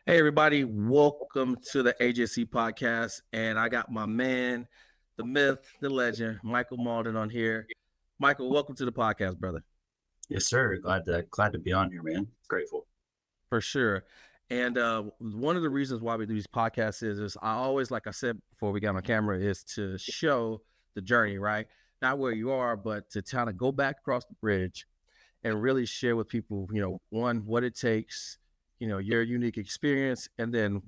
Hey, everybody, welcome to the AJC podcast. And I got my man, the myth, the legend, Michael Malden on here. Michael, welcome to the podcast, brother. Yes, sir. Glad to be on here, man. Grateful. For sure. And one of the reasons why we do these podcasts is I always, like I said before we got on camera, is to show the journey, right? Not where you are, but to kind of go back across the bridge and really share with people, one, what it takes, your unique experience, and then,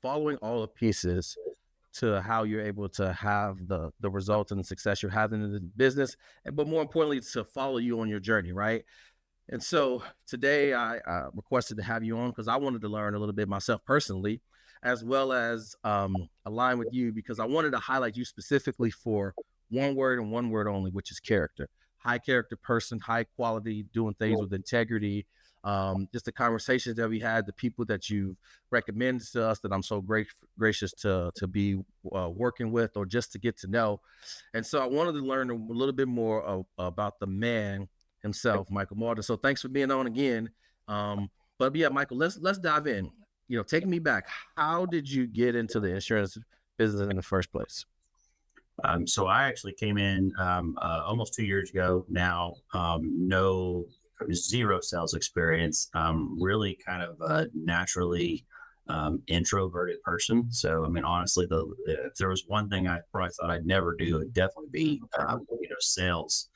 following all the pieces to how you're able to have the results and the success you're having in the business, but more importantly, to follow you on your journey, right? And so today I requested to have you on because I wanted to learn a little bit myself personally, as well as align with you because I wanted to highlight you specifically for one word and one word only, which is character. High character person, high quality, doing things with integrity. Just the conversations that we had, the people that you've recommended to us that I'm so gracious to be working with or just to get to know. And so I wanted to learn a little bit more about the man himself, Michael Malden. So thanks for being on again. But yeah, Michael, let's dive in. Take me back. How did you get into the insurance business in the first place? So I actually came in almost 2 years ago now. No, zero sales experience. Really kind of a naturally introverted person. So I mean, honestly, if there was one thing I probably thought I'd never do, it'd definitely be sales.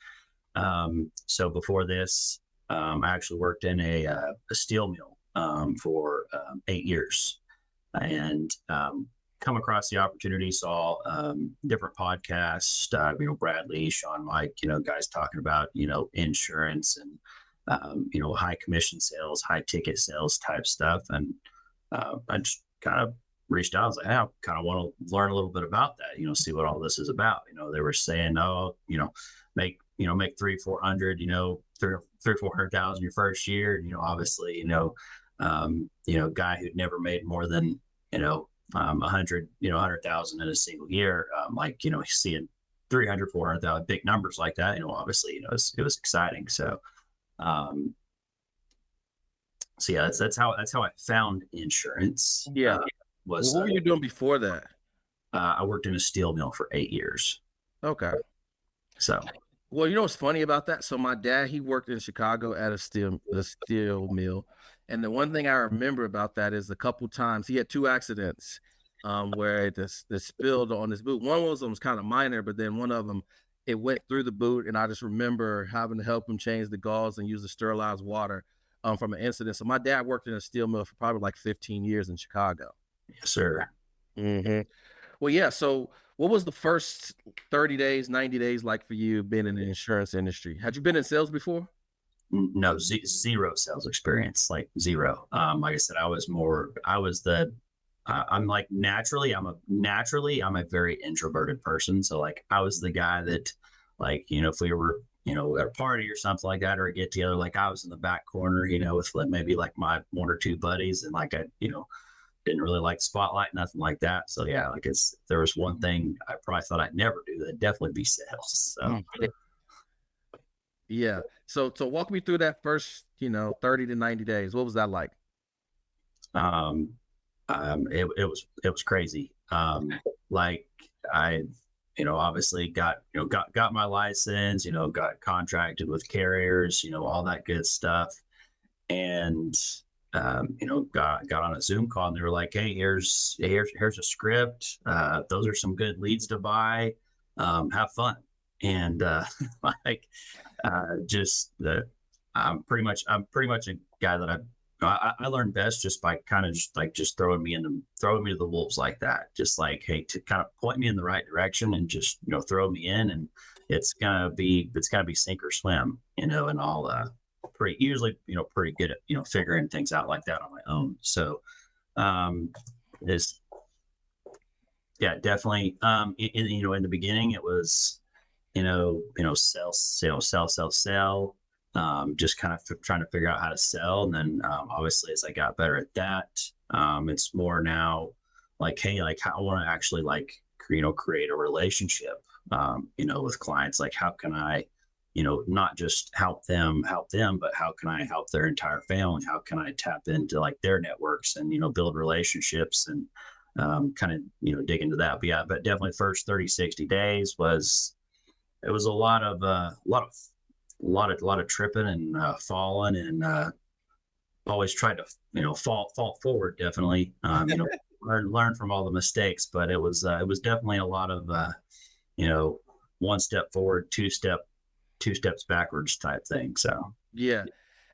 So before this, I actually worked in a steel mill for 8 years, and come across the opportunity, saw different podcasts, Bradley, Sean, Mike, guys talking about insurance and high commission sales, high ticket sales type stuff, and I just kind of reached out. I was like, hey, I kind of want to learn a little bit about that, see what all this is about. They were saying, oh, make 300-400, three or 400,000 your first year. Obviously, guy who'd never made more than, 100,000 in a single year. Seeing 300, 400,000 big numbers like that, obviously, it was exciting. So yeah, that's how I found insurance. Yeah. What were you doing before that? I worked in a steel mill for 8 years. Okay. So, well, what's funny about that? So my dad, he worked in Chicago at a steel mill. And the one thing I remember about that is a couple times he had two accidents where this spilled on his boot. One of them was kind of minor, but then one of them, it went through the boot. And I just remember having to help him change the gauze and use the sterilized water from an incident. So my dad worked in a steel mill for probably like 15 years in Chicago. yes, sir. Mm-hmm. Well, yeah. So what was the first 30 days, 90 days like for you being in the insurance industry? Had you been in sales before? No, zero sales experience, like zero. Like I said, I'm a very introverted person. So like I was the guy that, like, if we were, at a party or something like that, or a get together, like I was in the back corner, with maybe like my one or two buddies, and like I, didn't really like spotlight, nothing like that. So yeah, like if there was one thing I probably thought I'd never do, that'd definitely be sales. So yeah. So walk me through that first, 30 to 90 days. What was that like? It was crazy. Like I, obviously got my license, got contracted with carriers, all that good stuff. And, got on a Zoom call and they were like, hey, here's a script. Those are some good leads to buy. Have fun. And, I'm pretty much a guy that I learned best just by kind of just throwing me to the wolves like that. Just like, hey, to kind of point me in the right direction and just, throw me in, and it's gotta be sink or swim, and I'll pretty good at, figuring things out like that on my own. So, this, yeah, definitely. In the beginning it was, sell, just kind of trying to figure out how to sell. And then obviously as I got better at that, it's more now like, hey, like I want to actually like, create a relationship, with clients. Like how can I, not just help them, but how can I help their entire family? How can I tap into like their networks and, build relationships and kind of, dig into that. But yeah, but definitely first 30, 60 days it was a lot of, tripping and falling and always tried to, fall forward, definitely, learn from all the mistakes, but it was definitely a lot of, one step forward, two steps backwards type thing. So Yeah.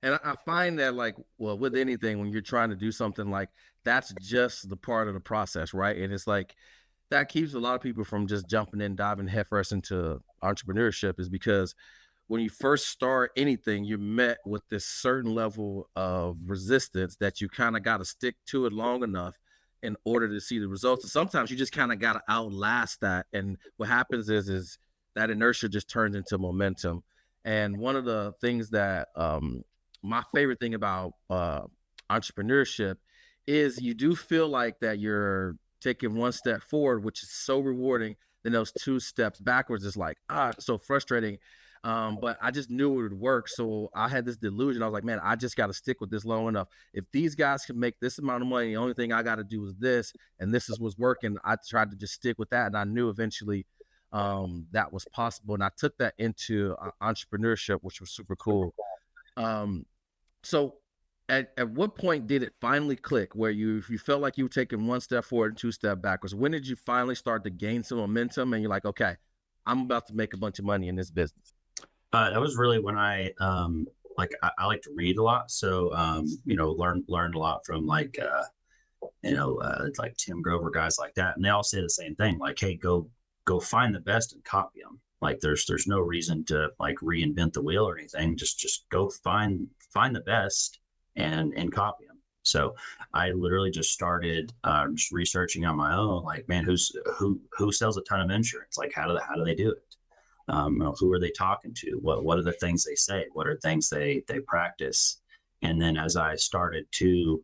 And I find that, like, well, with anything, when you're trying to do something, like, that's just the part of the process, right? And it's like that keeps a lot of people from just jumping in, diving headfirst into entrepreneurship, is because when you first start anything, you're met with this certain level of resistance that you kind of got to stick to it long enough in order to see the results. And sometimes you just kind of got to outlast that. And what happens is that inertia just turns into momentum. And one of the things that my favorite thing about entrepreneurship is you do feel like that you're taking one step forward, which is so rewarding. Then those two steps backwards is like, so frustrating. But I just knew it would work. So I had this delusion. I was like, man, I just got to stick with this long enough. If these guys can make this amount of money, the only thing I got to do is this, and this is what's working. I tried to just stick with that. And I knew eventually that was possible. And I took that into entrepreneurship, which was super cool. So at what point did it finally click where you felt like you were taking one step forward and two step backwards? When did you finally start to gain some momentum and you're like, okay, I'm about to make a bunch of money in this business? That was really when I I like to read a lot. So learned a lot from it's like Tim Grover, guys like that. And they all say the same thing, like, hey, go find the best and copy them. Like there's no reason to like reinvent the wheel or anything. Just go find the best and copy them. So I literally just started just researching on my own, like, man, who sells a ton of insurance? Like how do they do it? Who are they talking to? What are the things they say? What are things they practice? And then as I started to,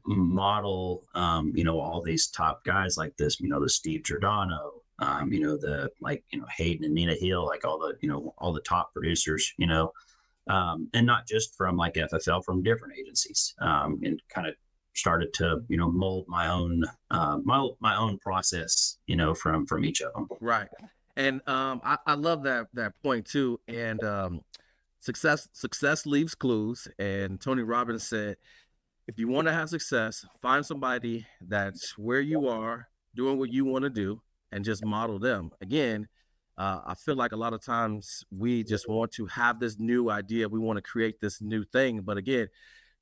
model, all these top guys like this, the Steve Giordano, Hayden and Nina Hill, like all the top producers, and not just from like FFL, from different agencies, and kind of started to, mold my own, my own process, from each of them. Right. And I love that point too. And success leaves clues. And Tony Robbins said, if you want to have success, find somebody that's where you are, doing what you want to do, and just model them. Again, I feel like a lot of times we just want to have this new idea. We want to create this new thing. But again,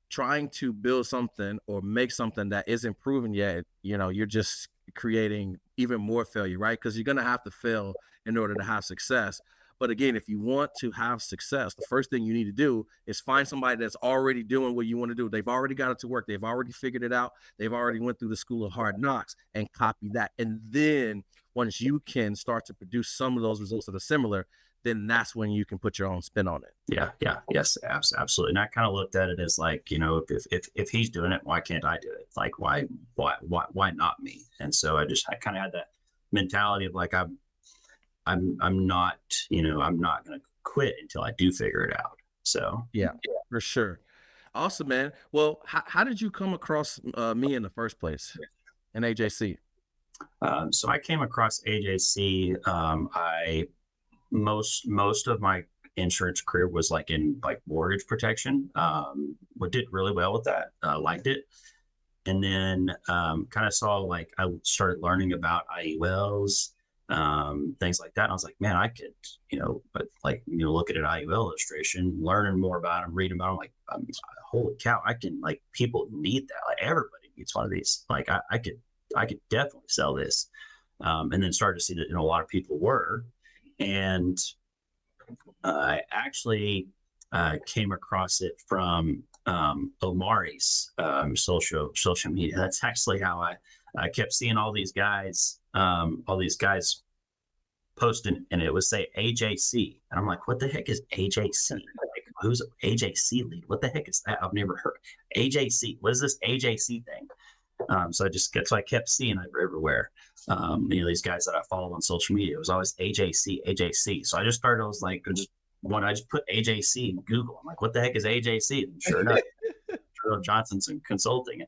trying to build something or make something that isn't proven yet, you're just creating even more failure, right? Because you're going to have to fail in order to have success. But again, if you want to have success, the first thing you need to do is find somebody that's already doing what you want to do. They've already got it to work. They've already figured it out. They've already went through the school of hard knocks, and copy that. And then once you can start to produce some of those results that are similar, then that's when you can put your own spin on it. Yeah. Yes, absolutely. And I kind of looked at it as like, if he's doing it, why can't I do it? Like, why not me? And so I kind of had that mentality of like, I'm not going to quit until I do figure it out. So yeah, for sure. Awesome, man. Well, how did you come across me in the first place in AJC? So I came across AJC. Most of my insurance career was like in like mortgage protection. But did really well with that. Liked it. And then kind of saw, like, I started learning about IULs, things like that. And I was like, man, I could, look at an IUL illustration, learning more about them, reading about them, like, holy cow, I can, like, people need that. Like, everybody needs one of these. Like, I could definitely sell this. And then started to see that, a lot of people were. And I actually came across it from Omari's social media. That's actually how I kept seeing all these guys posting, and it would say AJC, and I'm like, what the heck is AJC? Like, who's AJC lead? What the heck is that? I've never heard AJC. What is this AJC thing? So I kept seeing it everywhere. These guys that I follow on social media, it was always AJC, AJC. So I just started, I just put AJC in Google. I'm like, what the heck is AJC? And sure enough, Johnson's and Consulting.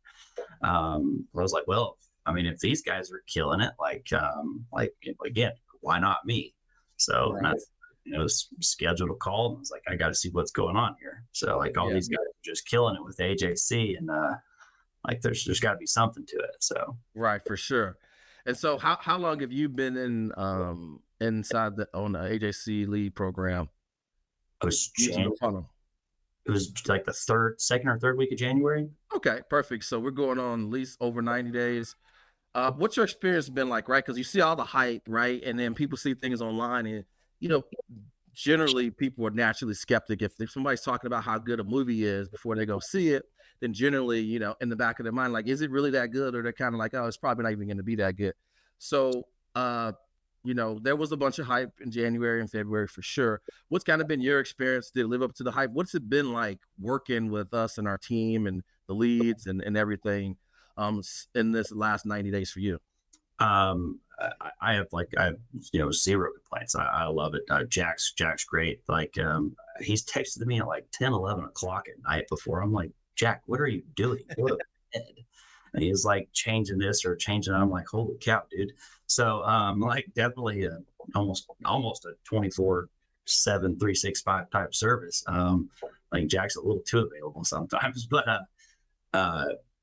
I was like, well, I mean, if these guys are killing it, like again, why not me? So Right. scheduled a call, and I was like, I got to see what's going on here. So like all Yeah. these guys are just killing it with AJC, and like there's got to be something to it. So Right, for sure. And so how long have you been inside on the AJC lead program it was using the funnel? it was like the second or third week of January. Okay, perfect. So we're going on at least over 90 days. What's your experience been like, right? Because you see all the hype, right? And then people see things online and, you know, generally people are naturally skeptic. If somebody's talking about how good a movie is before they go see it, then generally, in the back of their mind, like, is it really that good? Or they're kind of like, oh, it's probably not even going to be that good. So, there was a bunch of hype in January and February for sure. What's kind of been your experience? Did it live up to the hype? What's it been like working with us and our team and the leads and everything in this last 90 days for you? I have zero complaints. I love it. Jack's great. He's texted me at like 10, 11 o'clock at night before. I'm like, Jack, what are you doing? Go to bed. And he's like changing this or changing that. I'm like, holy cow, dude. So like definitely almost a 24/7 365 type service. Like Jack's a little too available sometimes, but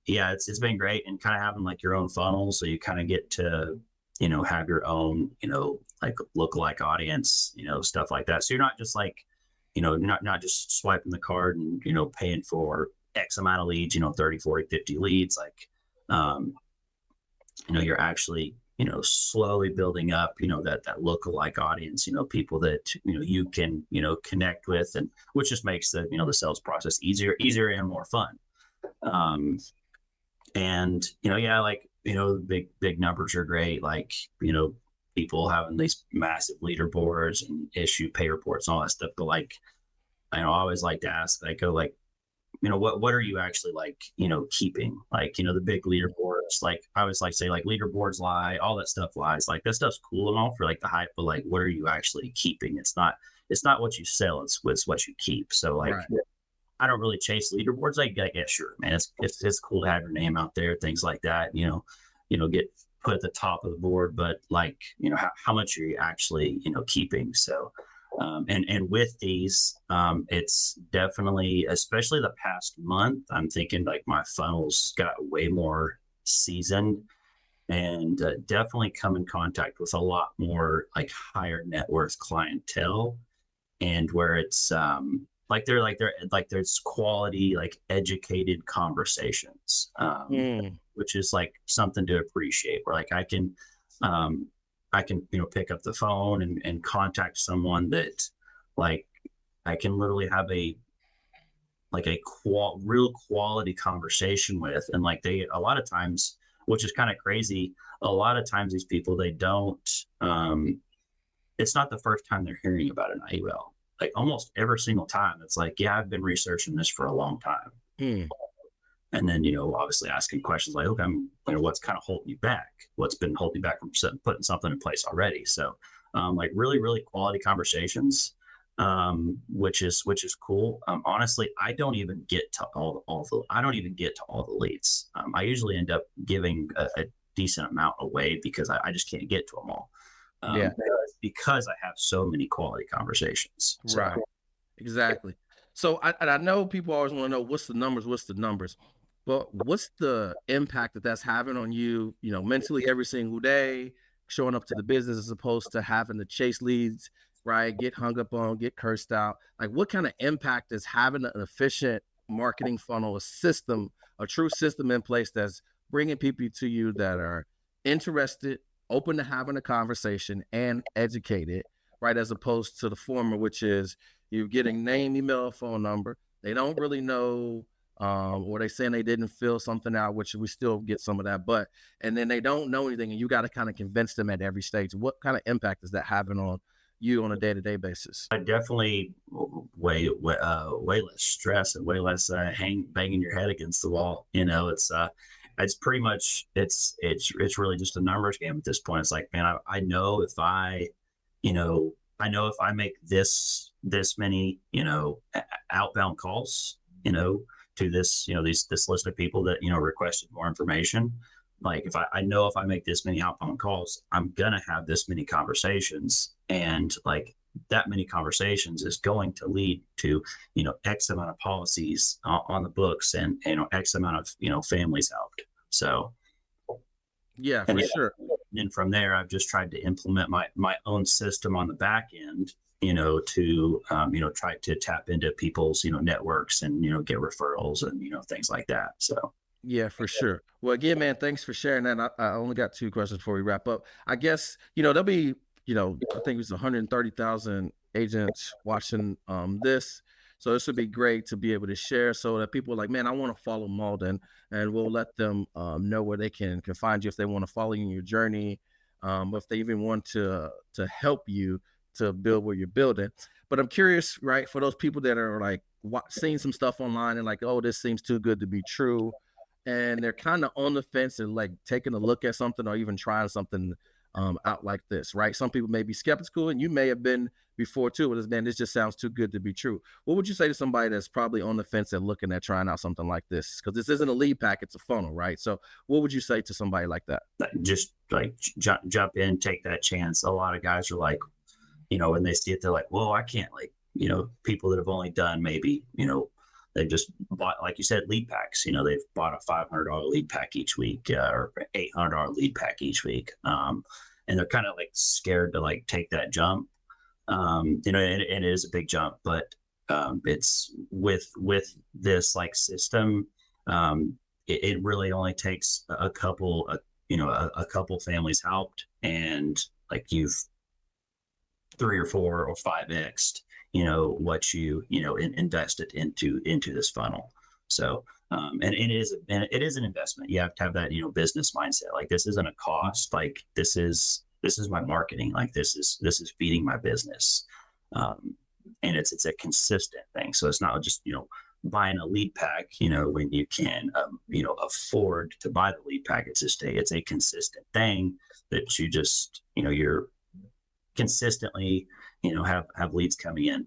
yeah, it's been great, and kind of having like your own funnel, so you kind of get to have your own like lookalike audience, stuff like that. So you're not just like not just swiping the card and paying for X amount of leads, 30, 40, 50 leads. Like you're actually slowly building up that lookalike audience, people that you can connect with, and which just makes the sales process easier and more fun. And yeah, like the big numbers are great. Like people having these massive leaderboards and issue pay reports and all that stuff. But like I always like to ask, like, what are you actually like keeping? Like the big leaderboards. Like I always like to say, like, leaderboards lie, all that stuff lies. Like that stuff's cool and all for like the hype, but like what are you actually keeping? It's not what you sell. It's what you keep. So like. Right. I don't really chase leaderboards. Like, yeah, sure, man. It's cool to have your name out there, things like that. Get put at the top of the board, but like, how much are you actually, keeping? So, and with these, it's definitely, especially the past month, I'm thinking like my funnels got way more seasoned, and definitely come in contact with a lot more like higher net worth clientele, and where it's there's quality, like educated conversations, which is like something to appreciate, where like I can pick up the phone and contact someone that like I can literally have a real quality conversation with. And like a lot of times, which is kind of crazy, a lot of times these people, they don't it's not the first time they're hearing about an IUL. Like almost every single time, it's like, yeah, I've been researching this for a long time. And then, obviously asking questions like, okay, what's kind of holding you back? What's been holding you back from putting something in place already? So like really, really quality conversations, which is cool. Honestly, I don't even get to all the leads. I usually end up giving a decent amount away because I just can't get to them all. Yeah. Because I have so many quality conversations. So. Right. Exactly. So I know people always want to know what's the numbers, but what's the impact that's having on you, mentally every single day, showing up to the business as opposed to having to chase leads, right? Get hung up on, get cursed out. Like what kind of impact is having an efficient marketing funnel, a true system in place that's bringing people to you that are interested, open to having a conversation, and educated, right? As opposed to the former, which is you're getting name, email, phone number. They don't really know, or they saying they didn't fill something out, which we still get some of that, and then they don't know anything, and you got to kind of convince them at every stage. What kind of impact is that having on you on a day-to-day basis? I definitely way less stress and way less banging your head against the wall. it's pretty much it's really just a numbers game at this point. It's like, man, I know if I, you know, I know if I make this many, outbound calls, to this, this list of people that, requested more information. Like if I know if I make this many outbound calls, I'm gonna have this many conversations, and like that many conversations is going to lead to, X amount of policies on the books, and, X amount of, families helped. So, Yeah, and for sure. then from there, I've just tried to implement my own system on the back end, to, try to tap into people's, networks, and, get referrals, and, things like that. So, Yeah, for sure. Well, again, man, thanks for sharing that. I only got two questions before we wrap up. I guess, there'll be, I think it was 130,000 agents watching this. So this would be great to be able to share so that people are like, man, I want to follow Malden, and we'll let them know where they can find you if they want to follow you in your journey, if they even want to help you to build where you're building. But I'm curious, right, for those people that are like seeing some stuff online and like, oh, this seems too good to be true, and they're kind of on the fence and like taking a look at something or even trying something out like this, right? Some people may be skeptical, and you may have been before too. But man, this just sounds too good to be true. What would you say to somebody that's probably on the fence and looking at trying out something like this? Because this isn't a lead pack; it's a funnel, right? So, what would you say to somebody like that? just like jump in, take that chance. A lot of guys are like, when they see it, they're like, well, I can't, like, people that have only done maybe, they've just bought, like you said, lead packs. They've bought a $500 lead pack each week, or $800 lead pack each week. And they're kind of like scared to like take that jump. And it is a big jump, but it's with this like system. It really only takes a couple, a couple families helped, and like you've 3 or 4 or 5x, what you invested into this funnel. So, and it is an investment. You have to have that, business mindset. Like this isn't a cost. Like this is my marketing. Like this is feeding my business. And it's a consistent thing. So it's not just, buying a lead pack, when you can, afford to buy the lead pack. It's a consistent thing that you just, you're consistently, have leads coming in,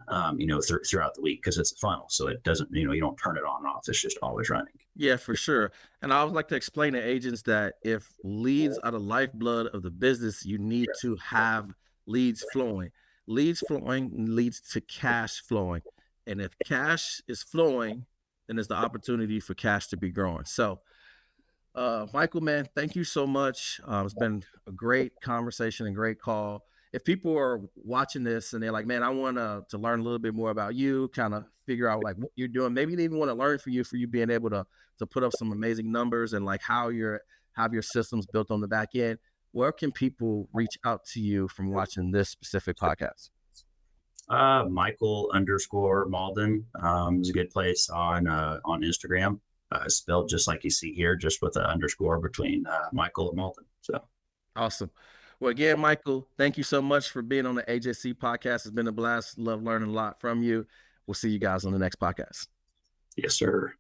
throughout the week, because it's a funnel. So it doesn't, you don't turn it on and off. It's just always running. Yeah, for sure. And I would like to explain to agents that if leads are the lifeblood of the business, you need to have leads flowing. Leads flowing leads to cash flowing. And if cash is flowing, then there's the opportunity for cash to be growing. So, Michael, man, thank you so much. It's been a great conversation and great call. If people are watching this and they're like, man, I want to learn a little bit more about you, kind of figure out like what you're doing. Maybe they even want to learn from you for you being able to put up some amazing numbers and like how have your systems built on the back end. Where can people reach out to you from watching this specific podcast? Michael underscore Malden is a good place on Instagram. Spelled just like you see here, just with an underscore between Michael and Malden. So Awesome. Well, again, Michael, thank you so much for being on the AJC podcast. It's been a blast. Love learning a lot from you. We'll see you guys on the next podcast. yes, sir.